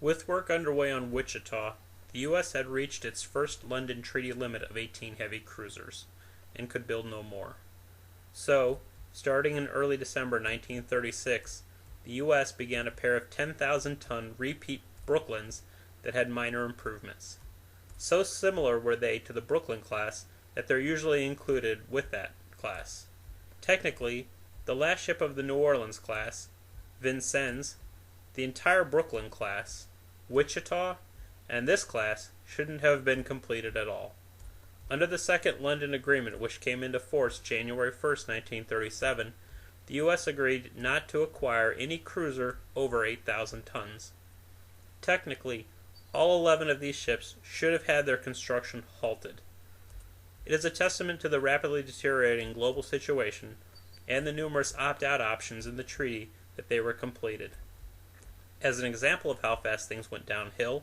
With work underway on Wichita, the U.S. had reached its first London Treaty limit of 18 heavy cruisers, and could build no more. So, starting in early December 1936, the U.S. began a pair of 10,000-ton repeat Brooklyns that had minor improvements. So similar were they to the Brooklyn class that they're usually included with that class. Technically, the last ship of the New Orleans class, Vincennes, the entire Brooklyn class, Wichita, and this class shouldn't have been completed at all. Under the Second London Agreement, which came into force January 1st, 1937, the U.S. agreed not to acquire any cruiser over 8,000 tons. Technically, all 11 of these ships should have had their construction halted. It is a testament to the rapidly deteriorating global situation and the numerous opt-out options in the treaty that they were completed. As an example of how fast things went downhill,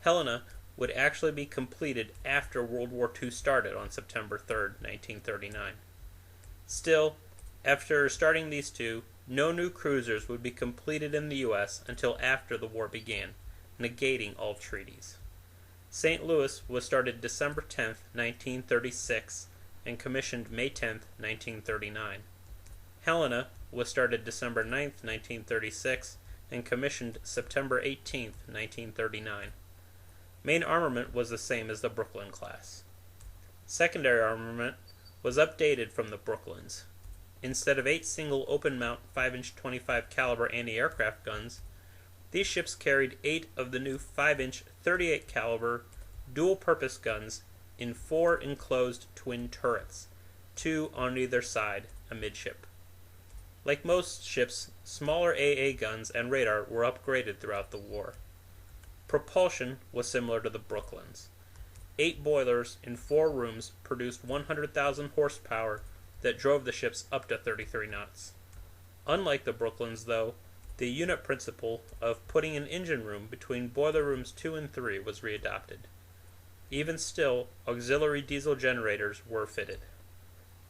Helena would actually be completed after World War II started on September 3rd, 1939. Still, after starting these two, no new cruisers would be completed in the U.S. until after the war began, negating all treaties. St. Louis was started December 10th, 1936, and commissioned May 10th, 1939. Helena was started December 9th, 1936, and commissioned September 18th, 1939. Main armament was the same as the Brooklyn class. Secondary armament was updated from the Brooklyns. Instead of 8 single open-mount 5-inch 25 caliber anti-aircraft guns, these ships carried 8 of the new 5-inch 38 caliber dual-purpose guns in 4 enclosed twin turrets, 2 on either side, amidship. Like most ships, smaller AA guns and radar were upgraded throughout the war. Propulsion was similar to the Brooklyns. 8 boilers in 4 rooms produced 100,000 horsepower that drove the ships up to 33 knots. Unlike the Brooklyns, though, the unit principle of putting an engine room between boiler rooms 2 and 3 was readopted. Even still, auxiliary diesel generators were fitted.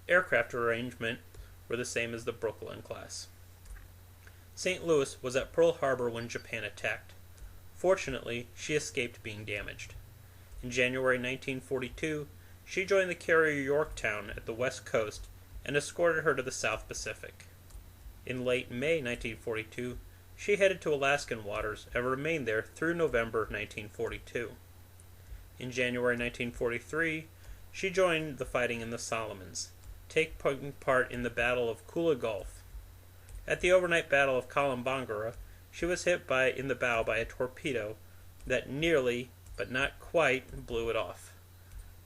Aircraft arrangement were the same as the Brooklyn class. St. Louis was at Pearl Harbor when Japan attacked. Fortunately, she escaped being damaged. In January 1942, she joined the carrier Yorktown at the west coast and escorted her to the South Pacific. In late May 1942, she headed to Alaskan waters and remained there through November 1942. In January 1943, she joined the fighting in the Solomons, taking part in the Battle of Kula Gulf. At the overnight Battle of Kalimbangara, she was hit in the bow by a torpedo that nearly, but not quite, blew it off.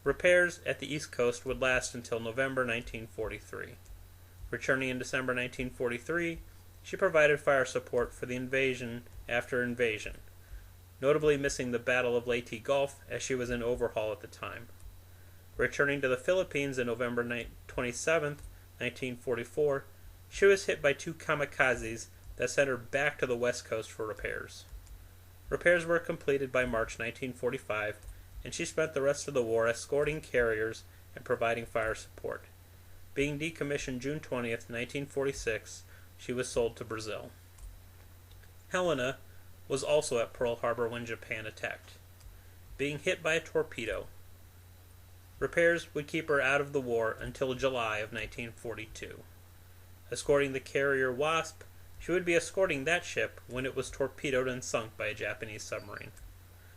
Repairs at the East Coast would last until November 1943. Returning in December 1943, she provided fire support for the invasion after invasion, notably missing the Battle of Leyte Gulf as she was in overhaul at the time. Returning to the Philippines on November 27, 1944, she was hit by 2 kamikazes that sent her back to the West Coast for repairs. Repairs were completed by March 1945, and she spent the rest of the war escorting carriers and providing fire support. Being decommissioned June 20, 1946, she was sold to Brazil. Helena was also at Pearl Harbor when Japan attacked, being hit by a torpedo. Repairs would keep her out of the war until July of 1942. Escorting the carrier Wasp, she would be escorting that ship when it was torpedoed and sunk by a Japanese submarine.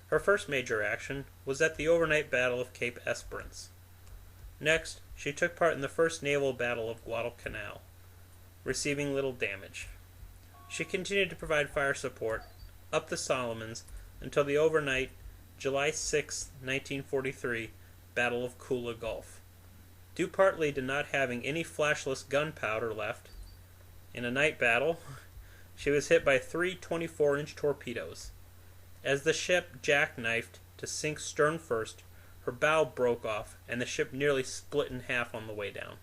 Her first major action was at the overnight Battle of Cape Esperance. Next, she took part in the first naval battle of Guadalcanal, receiving little damage. She continued to provide fire support up the Solomons until the overnight July 6, 1943, Battle of Kula Gulf. Due partly to not having any flashless gunpowder left, in a night battle, she was hit by 3 24-inch torpedoes. As the ship jackknifed to sink stern first, her bow broke off, and the ship nearly split in half on the way down.